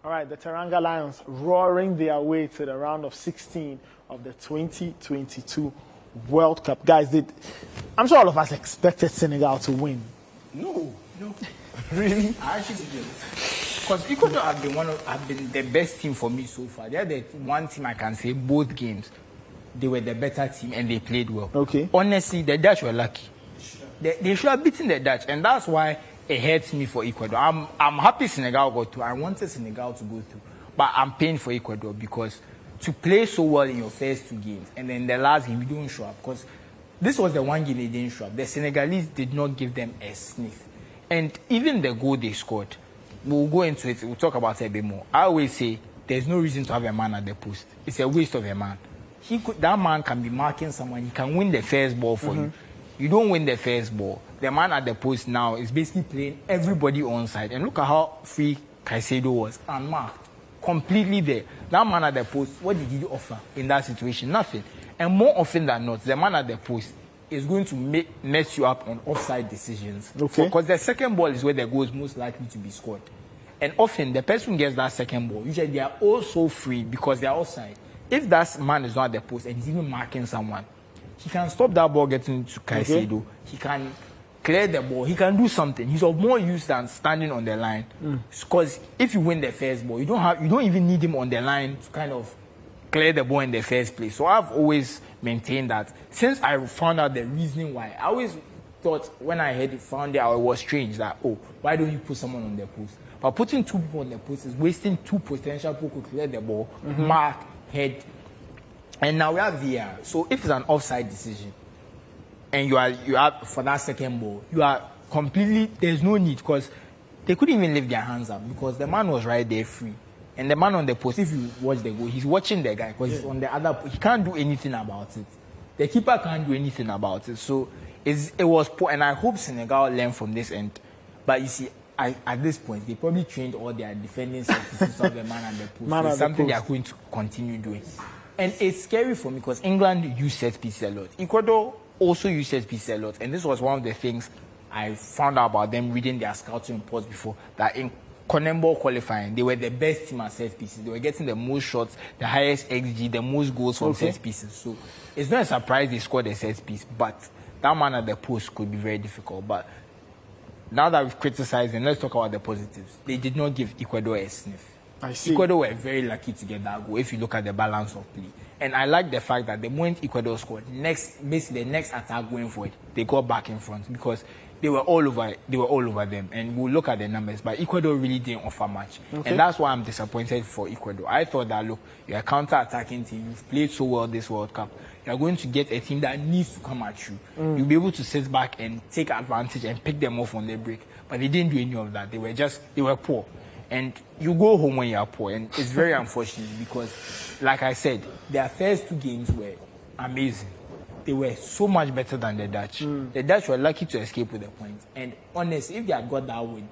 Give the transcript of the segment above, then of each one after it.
All right, the Teranga Lions roaring their way to the round of 16 of the 2022 World Cup. Guys, I'm sure all of us expected Senegal to win. No. Really? I actually did. Because Ecuador have been the best team for me so far. They're the one team I can say both games, they were the better team and they played well. Okay. Honestly, the Dutch were lucky. They should have beaten the Dutch, and that's why it hurts me for Ecuador. I'm happy Senegal got through. I wanted Senegal to go through, but I'm paying for Ecuador because to play so well in your first two games and then the last game you don't show up, because this was the one game they didn't show up. The Senegalese did not give them a sniff, and even the goal they scored, we'll go into it. We'll talk about it a bit more. I always say there's no reason to have a man at the post. It's a waste of a man. That man can be marking someone. He can win the first ball for you. You don't win the first ball. The man at the post now is basically playing everybody on side. And look at how free Caicedo was, unmarked, completely there. That man at the post, what did he offer in that situation? Nothing. And more often than not, the man at the post is going to mess you up on offside decisions. Okay. Because the second ball is where the goal is most likely to be scored. And often, the person who gets that second ball, usually they are also free because they are offside. If that man is not at the post and he's even marking someone, he can stop that ball getting to Caicedo. Okay. He can clear the ball. He can do something. He's of more use than standing on the line. Because if you win the first ball, you don't even need him on the line to kind of clear the ball in the first place. So I've always maintained that. Since I found out the reasoning why, I always thought when I found it out, it was strange that, why don't you put someone on the post? But putting two people on the post is wasting two potential people to clear the ball, mark, head. And now we have VAR. So if it's an offside decision and you are for that second ball, you are completely, there's no need, because they couldn't even lift their hands up because the man was right there free. And the man on the post, if you watch the goal, he's watching the guy because he's on the other, he can't do anything about it. The keeper can't do anything about it. So it was poor, and I hope Senegal learn from this end. But you see, at this point, they probably trained all their defending set pieces of the man at the post. It's something they are going to continue doing. And it's scary for me because England use set pieces a lot. Ecuador also use set pieces a lot. And this was one of the things I found out about them reading their scouting reports before, that in CONMEBOL qualifying, they were the best team at set pieces. They were getting the most shots, the highest XG, the most goals from set pieces. So it's not a surprise they scored a set piece, but that man at the post could be very difficult. But now that we've criticized them, let's talk about the positives. They did not give Ecuador a sniff. I see. Ecuador were very lucky to get that goal if you look at the balance of play. And I like the fact that the moment Ecuador scored, basically the next attack going forward, they got back in front because they were all over them. And we'll look at the numbers, but Ecuador really didn't offer much. Okay. And that's why I'm disappointed for Ecuador. I thought that, look, you're a counter-attacking team, you've played so well this World Cup, you're going to get a team that needs to come at you. You'll be able to sit back and take advantage and pick them off on their break. But they didn't do any of that. They were poor. And you go home when you are poor, and it's very unfortunate because, like I said, their first two games were amazing. They were so much better than the Dutch. The Dutch were lucky to escape with a point. And honestly, if they had got that win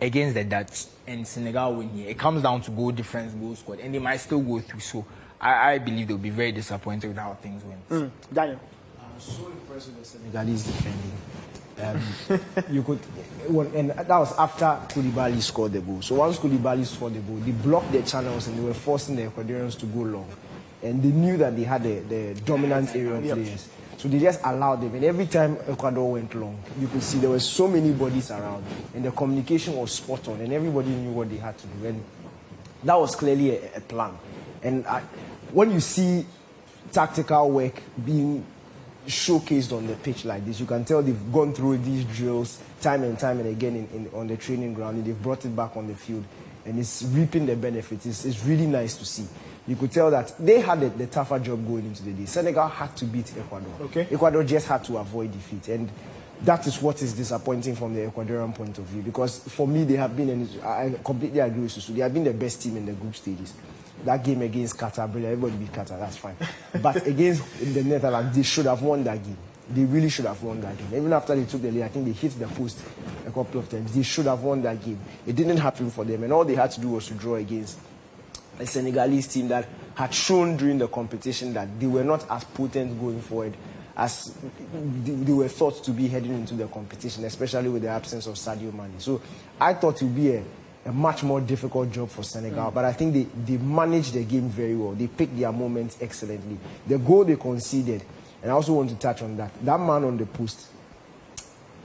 against the Dutch and Senegal win here, it comes down to goal difference, goal scored, and they might still go through. So I believe they'll be very disappointed with how things went. Daniel. I'm so impressed with the Senegalese defending. And that was after Koulibaly scored the goal. So once Koulibaly scored the goal, they blocked their channels and they were forcing the Ecuadorians to go long. And they knew that they had the dominant aerial players. So they just allowed them. And every time Ecuador went long, you could see there were so many bodies around. And the communication was spot on. And everybody knew what they had to do. And that was clearly a plan. And when you see tactical work being showcased on the pitch like this, you can tell they've gone through these drills time and time and again on the training ground, and they've brought it back on the field, and it's reaping the benefits. It's really nice to see. You could tell that they had the tougher job going into the day. Senegal had to beat Ecuador. Okay. Ecuador just had to avoid defeat, and that is what is disappointing from the Ecuadorian point of view, because for me they have been, and I completely agree with Susu, they have been the best team in the group stages. That game against Qatar, everybody beat Qatar, that's fine. But against the Netherlands, they should have won that game. They really should have won that game. Even after they took the lead, I think they hit the post a couple of times. They should have won that game. It didn't happen for them, and all they had to do was to draw against a Senegalese team that had shown during the competition that they were not as potent going forward as they were thought to be heading into the competition, especially with the absence of Sadio Mane. So I thought it would be a much more difficult job for Senegal. But I think they managed the game very well. They picked their moments excellently. The goal they conceded, and I also want to touch on that man on the post,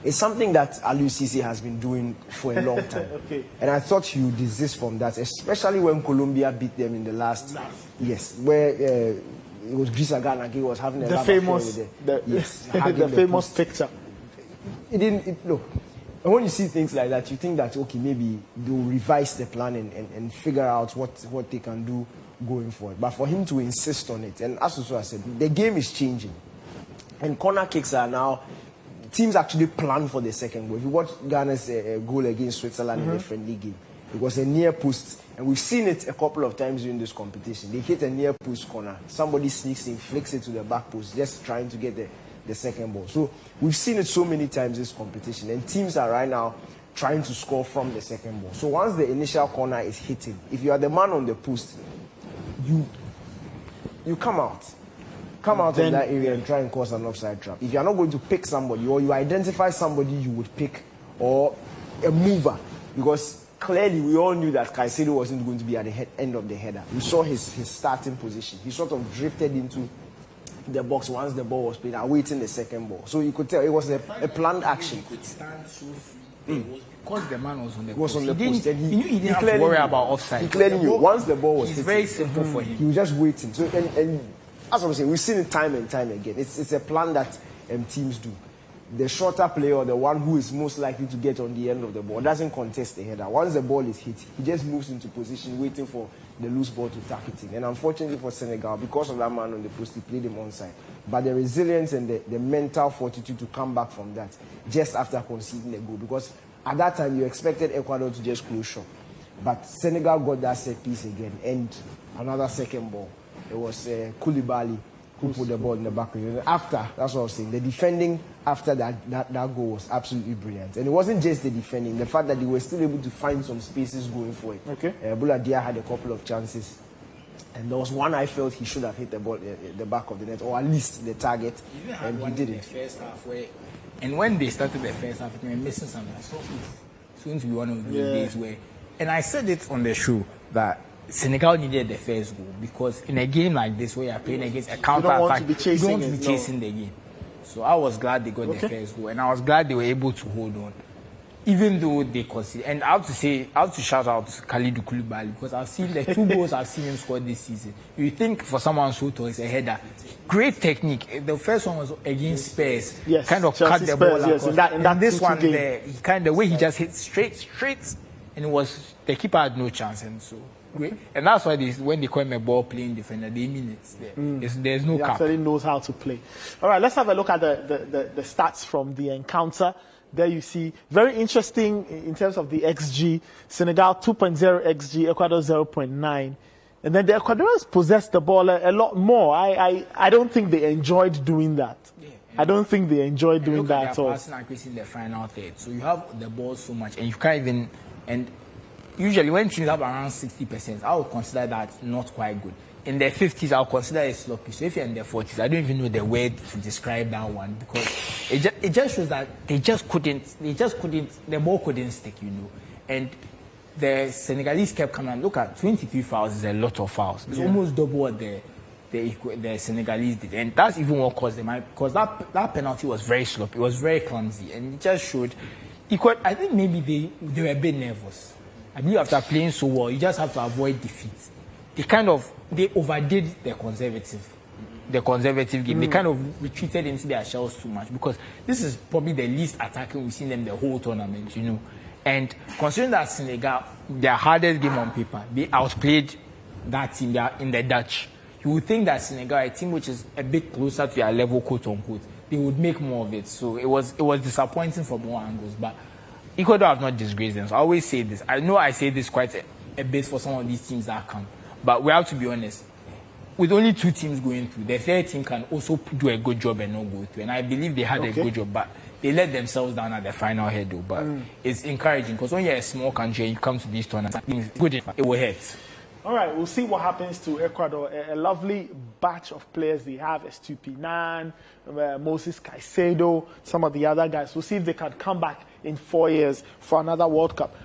it's something that Aliou Cisse has been doing for a long time. Okay. And I thought he would desist from that, especially when Colombia beat them in the last. Yes, where it was Grisa Ganagi was having a the famous, the famous picture. Look, and when you see things like that, you think that, okay, maybe they'll revise the plan and figure out what they can do going forward. But for him to insist on it, and as I said, the game is changing. And corner kicks are now, teams actually plan for the second goal. If you watch Ghana's goal against Switzerland in the friendly game, it was a near post. And we've seen it a couple of times during this competition. They hit a near post corner. Somebody sneaks in, flicks it to the back post, just trying to get the second ball. So we've seen it so many times this competition, and teams are right now trying to score from the second ball. So once the initial corner is hitting, if you are the man on the post, you come out in that area and try and cause an offside trap. If you are not going to pick somebody, or you identify somebody you would pick, or a mover, because clearly we all knew that Caicedo wasn't going to be at the end of the header. We saw his starting position. He sort of drifted into the box once the ball was played, awaiting the second ball. So you could tell it was a planned action. He could stand so free. It was because the man was on the post. He knew he didn't have to worry about offside. He clearly knew. Once the ball was it's hitting, very simple for him. He was just waiting. So and as I'm saying, we've seen it time and time again. It's a plan that teams do. The shorter player, or the one who is most likely to get on the end of the ball, doesn't contest the header. Once the ball is hit, he just moves into position, waiting for the loose ball to tack it in. And unfortunately for Senegal, because of that man on the post, he played him onside. But the resilience and the mental fortitude to come back from that just after conceding a goal, because at that time you expected Ecuador to just close shop. But Senegal got that set piece again, and another second ball. It was Koulibaly who put the ball in the back. After, that's what I was saying, the defending after that goal was absolutely brilliant. And it wasn't just the defending, the fact that they were still able to find some spaces going for it. Okay. Boula Dia had a couple of chances. And there was one I felt he should have hit the ball the back of the net, or at least the target, and he did it. First half and when they started the first half, they were missing something. So it's going to be one of those days where, and I said it on the show, that Senegal needed the first goal, because in a game like this where you're playing against a counter attack, you don't want to be chasing the game. So I was glad they got the first goal, and I was glad they were able to hold on, even though they conceded. And I have to shout out to Kalidou Koulibaly, because I've seen the 2 goals I've seen him score this season. You think for someone so tall, it's a header. Great technique. The first one was against Spurs. Yes, kind of Chelsea cut the Spurs, ball yes, across. in that this one game. there, he kind of, the way he just hit straight, and it was, the keeper had no chance, and so great. And that's why when they call him a ball playing defender, they mean it. There's no He cap. actually knows how to play. All right, let's have a look at the stats from the encounter. There you see, very interesting in terms of the XG. Senegal 2.0 XG, Ecuador 0.9. And then the Ecuadorians possessed the ball a lot more. I don't think they enjoyed doing that. I don't think they enjoyed doing that at all. Passing accuracy in the final third. So you have the ball so much, and you can't even. And usually when teams have around 60%, I would consider that not quite good. In the 50s, I'll consider it sloppy. So if you're in the 40s, I don't even know the word to describe that one, because it just shows that they just couldn't, the ball couldn't stick, And the Senegalese kept coming. Look at 23 fouls is a lot of fouls. It's almost double what the Senegalese did. And that's even what caused them, because that penalty was very sloppy. It was very clumsy. And it just showed, I think maybe they were a bit nervous. I believe after playing so well, you just have to avoid defeat. They overdid the conservative game. They kind of retreated into their shells too much, because this is probably the least attacking we've seen them the whole tournament, And considering that Senegal, their hardest game on paper, they outplayed that team. They are in the Dutch. You would think that Senegal, a team which is a bit closer to their level, quote unquote, they would make more of it. So it was disappointing from all angles. But Ecuador have not disgraced them. So I always say this. I know I say this quite a bit for some of these teams that come. But we have to be honest. With only 2 teams going through, the third team can also do a good job and not go through. And I believe they had a good job, but they let themselves down at the final hurdle. But it's encouraging, because when you're a small country and you come to these tournaments, it will hurt. All right, we'll see what happens to Ecuador. A lovely batch of players they have: Estupinan, Moses Caicedo, some of the other guys. We'll see if they can come back in 4 years for another World Cup.